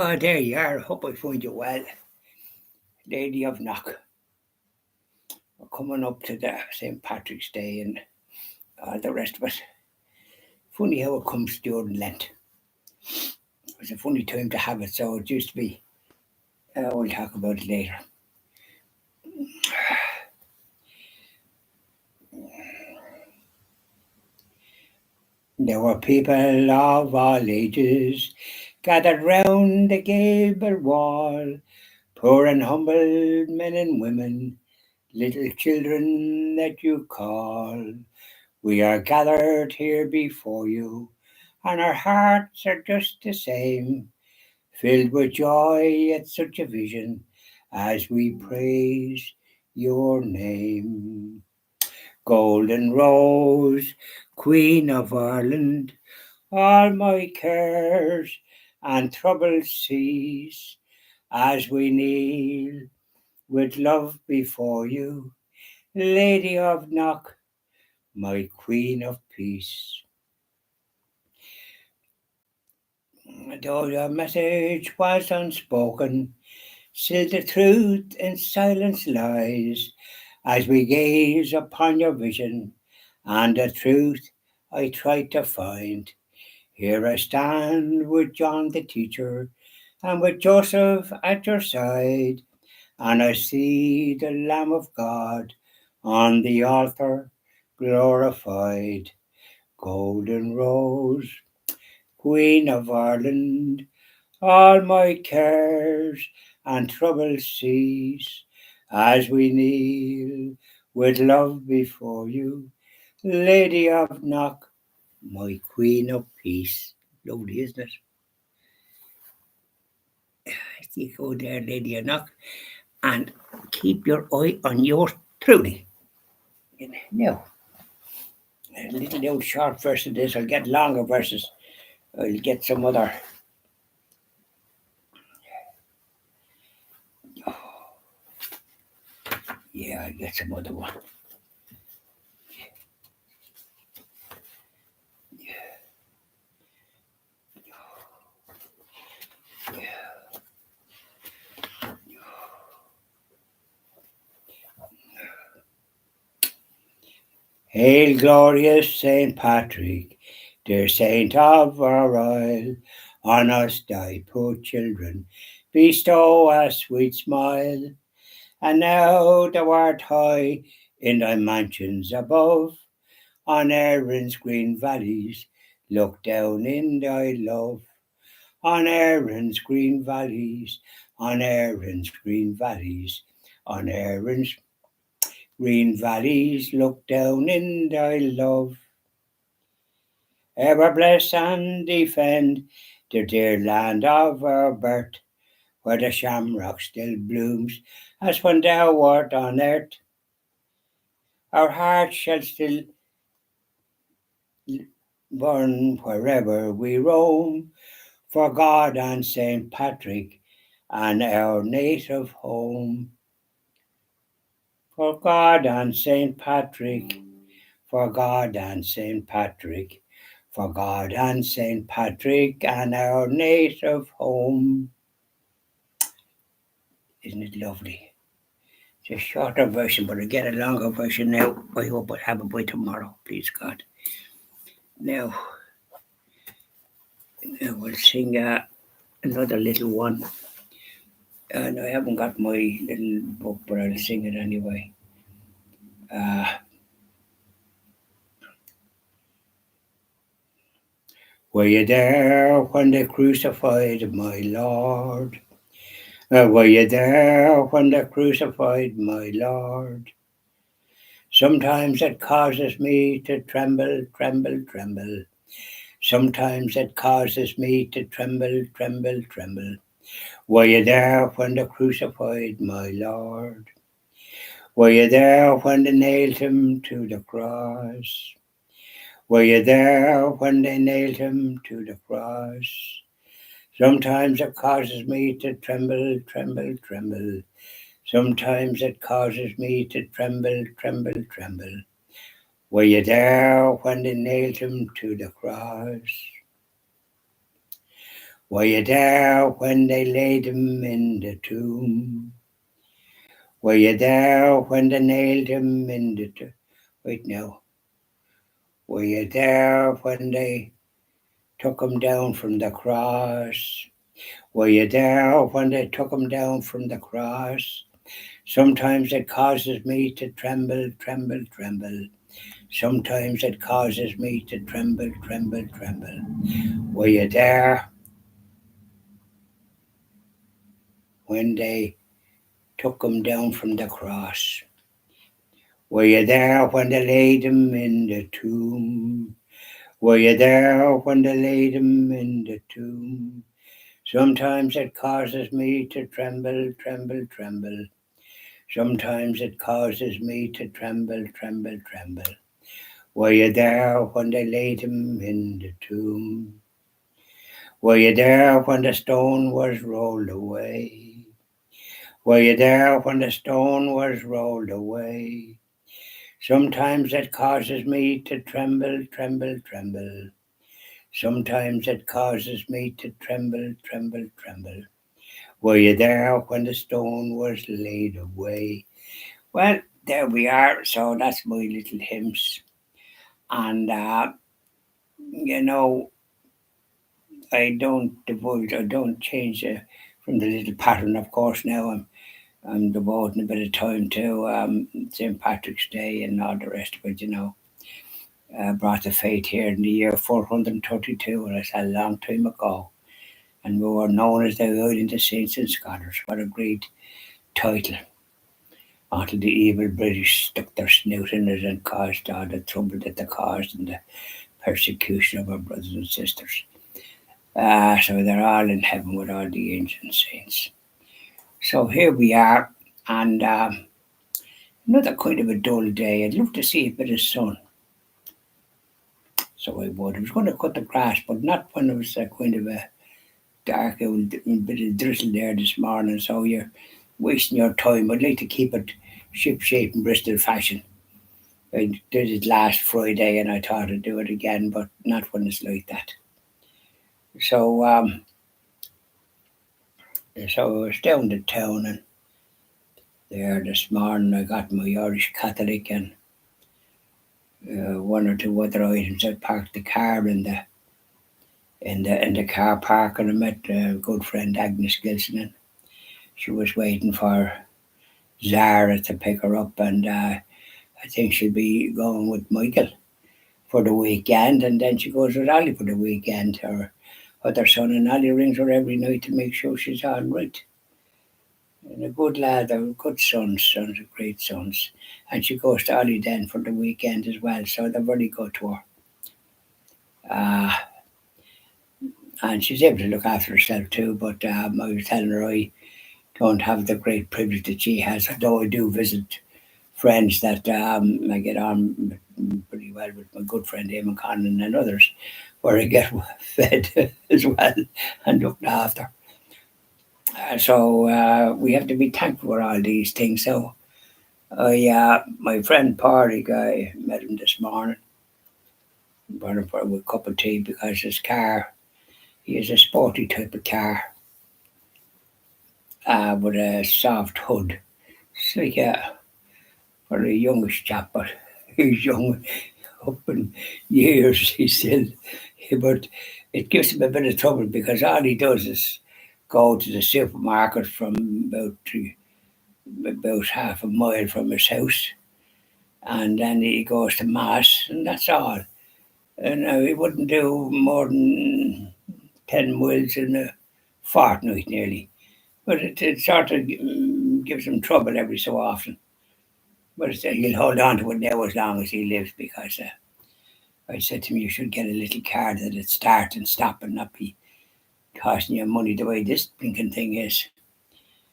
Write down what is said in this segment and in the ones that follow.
Oh, there you are. Hope I find you well. Lady of Knock. We're coming up to the St. Patrick's Day and all the rest of it. Funny how it comes during Lent. It's a funny time to have it, so it used to be. We'll talk about it later. There were people of all ages gathered round the gable wall, poor and humble men and women, little children that you call. We are gathered here before you, and our hearts are just the same, filled with joy at such a vision as we praise your name. Golden Rose, Queen of Ireland, all my cares and troubles cease as we kneel with love before you, Lady of Knock, my Queen of Peace. Though your message was unspoken, still the truth in silence lies, as we gaze upon your vision, and the truth I try to find. Here I stand with John the teacher, and with Joseph at your side, and I see the Lamb of God on the altar glorified. Golden Rose, Queen of Ireland, all my cares and troubles cease as we kneel with love before you, Lady of Knock, my Queen of Peace. Lovely, isn't it? You go there, Lady of Knock, and keep your eye on your Trudy. Now, a little old short verse of this. I'll get longer verses. I'll get some other. Yeah, I'll get some other one. Hail, glorious Saint Patrick, dear saint of our isle, on us thy poor children, bestow a sweet smile. And now thou art high in thy mansions above, on Erin's green valleys, look down in thy love. On Erin's green valleys, on Erin's green valleys, on Erin's green valleys, look down in thy love. Ever bless and defend the dear land of our birth, where the shamrock still blooms as when thou wert on earth. Our hearts shall still burn wherever we roam, for God and Saint Patrick and our native home. For God and Saint Patrick, for God and Saint Patrick, for God and Saint Patrick and our native home. Isn't it lovely? It's a shorter version, but I get a longer version now. I hope I'll have it by tomorrow, please God. Now, we'll sing another little one. And I haven't got my little book, but I'll sing it anyway. Were you there when they crucified my Lord? Were you there when they crucified my Lord? Sometimes it causes me to tremble, tremble, tremble. Sometimes it causes me to tremble, tremble, tremble. Were you there when they crucified my Lord? Were you there when they nailed him to the cross? Were you there when they nailed him to the cross? Sometimes it causes me to tremble, tremble, tremble. Sometimes it causes me to tremble, tremble, tremble. Were you there when they nailed him to the cross? Were you there when they laid him in the tomb? Were you there when they nailed him in the tomb? Wait now. Were you there when they took him down from the cross? Were you there when they took him down from the cross? Sometimes it causes me to tremble, tremble, tremble. Sometimes it causes me to tremble, tremble, tremble. Were you there when they took him down from the cross? Were you there when they laid him in the tomb? Were you there when they laid him in the tomb? Sometimes it causes me to tremble, tremble, tremble. Sometimes it causes me to tremble, tremble, tremble. Were you there when they laid him in the tomb? Were you there when the stone was rolled away? Were you there when the stone was rolled away? Sometimes it causes me to tremble, tremble, tremble. Sometimes it causes me to tremble, tremble, tremble. Were you there when the stone was laid away? Well, there we are. So that's my little hymns. And, you know, I don't divulge, I don't change from the little pattern. Of course, now I'm devoting a bit of time to St. Patrick's Day and all the rest of it, brought the faith here in the year 432, and it's a long time ago. And we were known as the Island of Saints and Scholars. What a great title. Until the evil British stuck their snout in it and caused all the trouble that they caused and the persecution of our brothers and sisters. So they're all in heaven with all the ancient saints. So here we are, and another kind of a dull day. I'd love to see a bit of sun. So I would. I was going to cut the grass, but not when it was kind of a dark out, a bit of drizzle there this morning. So you're wasting your time. I'd like to keep it ship shape in Bristol fashion. I did it last Friday, and I thought I'd do it again, but not when it's like that. So, so I was down to town, and there this morning I got my Irish Catholic and one or two other items. I parked the car in the car park, and I met a good friend Agnes Gilson, and she was waiting for Zara to pick her up, and I think she'll be going with Michael for the weekend, and then she goes with Ollie for the weekend. Her other son, and Ollie rings her every night to make sure she's all right. And a good lad, they're good sons are great sons. And she goes to Ollie then for the weekend as well, so they're very good to her. Uh, and she's able to look after herself too, but I was telling her I don't have the great privilege that she has, although I do visit friends that I get on pretty well with my good friend Eamon Conlon and others, where I get fed as well and looked after. So we have to be thankful for all these things. So my friend Party guy met him this morning, brought him for a cup of tea because his car, he has a sporty type of car with a soft hood. It's like for a youngish chap, but he's young up in years. He's still, but it gives him a bit of trouble because all he does is go to the supermarket from about half a mile from his house, and then he goes to mass, and that's all. And he wouldn't do more than 10 miles in a fortnight nearly, but it sort of gives him trouble every so often. But he'll hold on to it now as long as he lives because I said to him, you should get a little car that'd start and stop and not be costing you money the way this blinking thing is.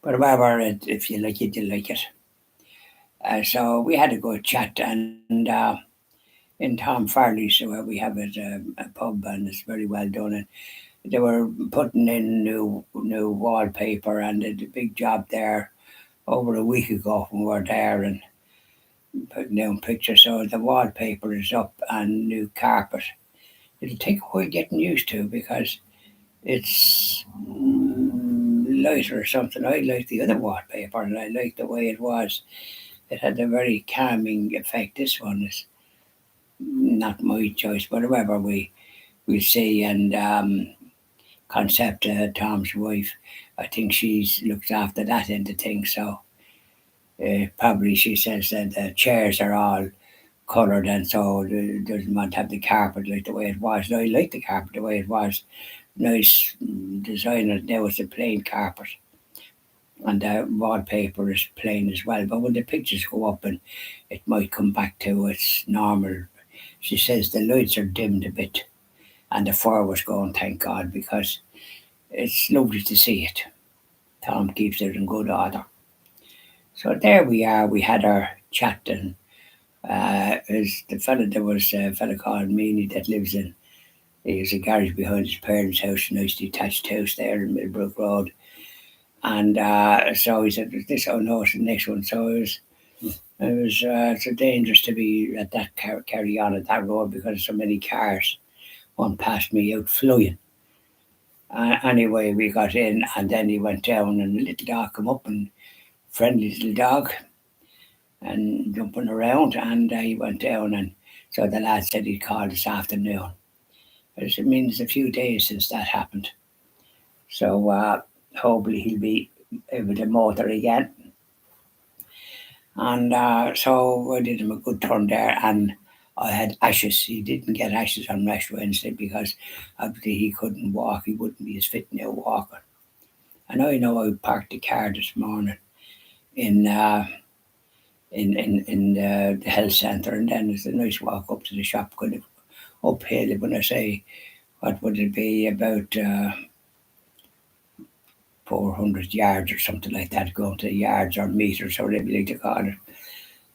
But however, if you like it, you like it. So we had a good chat, and in Tom Farley's, so we have a pub, and it's very well done. And they were putting in new wallpaper, and they did a big job there over a week ago when we were there and putting down pictures. So the wallpaper is up and new carpet. It'll take a while getting used to because it's lighter or something. I like the other wallpaper, and I like the way it was. It had a very calming effect. This one is not my choice, but whatever we see. And Concept, Tom's wife, I think she's looks after that end of things. So probably she says that the chairs are all coloured, and so doesn't want to have the carpet like the way it was. And I like the carpet the way it was. Nice designer. Now it's a plain carpet, and the wallpaper is plain as well. But when the pictures go up, and it might come back to its normal. She says the lights are dimmed a bit, and the fire was going. Thank God, because it's lovely to see it. Tom keeps it in good order. So there we are. We had our chat, and is the fella there was a fella called Meany that lives in. There's a garage behind his parents' house, a nice detached house there in Millbrook Road. And so he said, "This oh no, it's the next one." So it was so dangerous to be at that carry on at that road because so many cars. One passed me out flying. Anyway, we got in, and then he went down, and the little dog come up, and friendly little dog, and jumping around, and he went down, and so the lad said he'd call this afternoon. It means a few days since that happened. So hopefully he'll be able to motor again. And so I did him a good turn there, and I had ashes. He didn't get ashes on Ash Wednesday because obviously he couldn't walk. He wouldn't be as fit now walking. And I know I parked the car this morning in the health centre, and then it's a nice walk up to the shop, kind of uphill. When I say, what would it be, about 400 yards or something like that, going to yards or meters, or whatever you like to call it.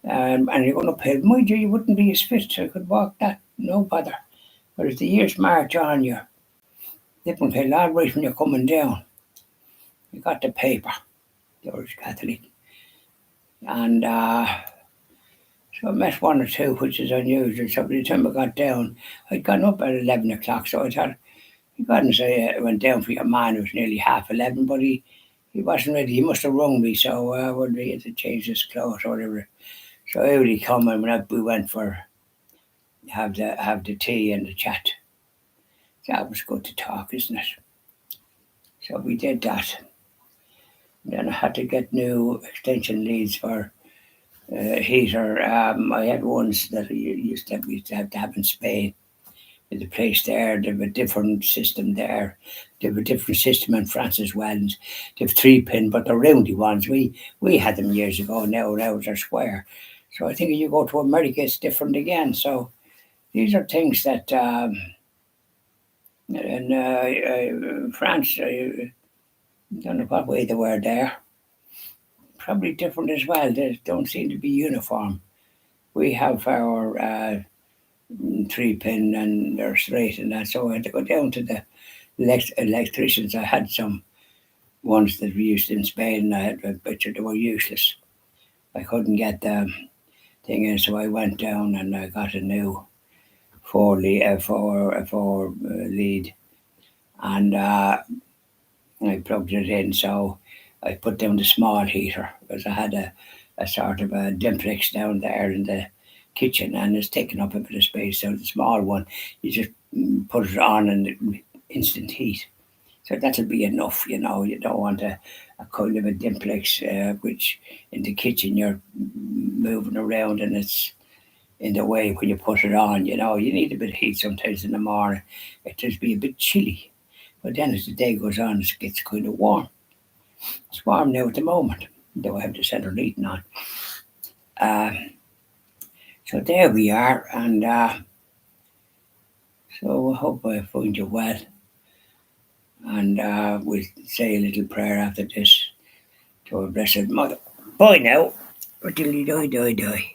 And you're going uphill. Mind you, you wouldn't be as fit, so I could walk that, no bother. But as the years march on, you're dipping hill, all right when you're coming down. You got the paper, the Irish Catholic. And so I met one or two, which is unusual. So by the time I got down, I'd gone up at 11 o'clock, so I thought, you couldn't say I went down for your man. It was nearly 11:30, but he wasn't ready. He must have rung me, so when he had to change his clothes or whatever. So out he come, and we went for have the tea and the chat. That was good to talk, isn't it? So we did that. Then I had to get new extension leads for heater. I had ones that we used to have in Spain. In the place there, they have a different system there. They have a different system in France as well. And they have 3-pin, but they're roundy ones. We had them years ago. Now they're square. So I think if you go to America, it's different again. So these are things that in France, I don't know what way they were there. Probably different as well. They don't seem to be uniform. We have our 3-pin, and they're straight and that. So I had to go down to the electricians. I had some ones that we used in Spain. I had a picture they were useless. I couldn't get the thing in, so I went down and I got a new four lead, and I plugged it in. So I put down the small heater because I had a sort of a Dimplex down there in the kitchen, and it's taking up a bit of space. So the small one, you just put it on, and instant heat. So that'll be enough. You don't want a kind of a Dimplex, which in the kitchen you're moving around, and it's in the way when you put it on. You need a bit of heat sometimes in the morning. It just be a bit chilly. But then as the day goes on, it gets kind of warm. It's warm now at the moment, though I have the central heating on. Uh, so there we are, and so I hope I find you well. And we'll say a little prayer after this to our Blessed Mother. Bye now. Diddly die die die.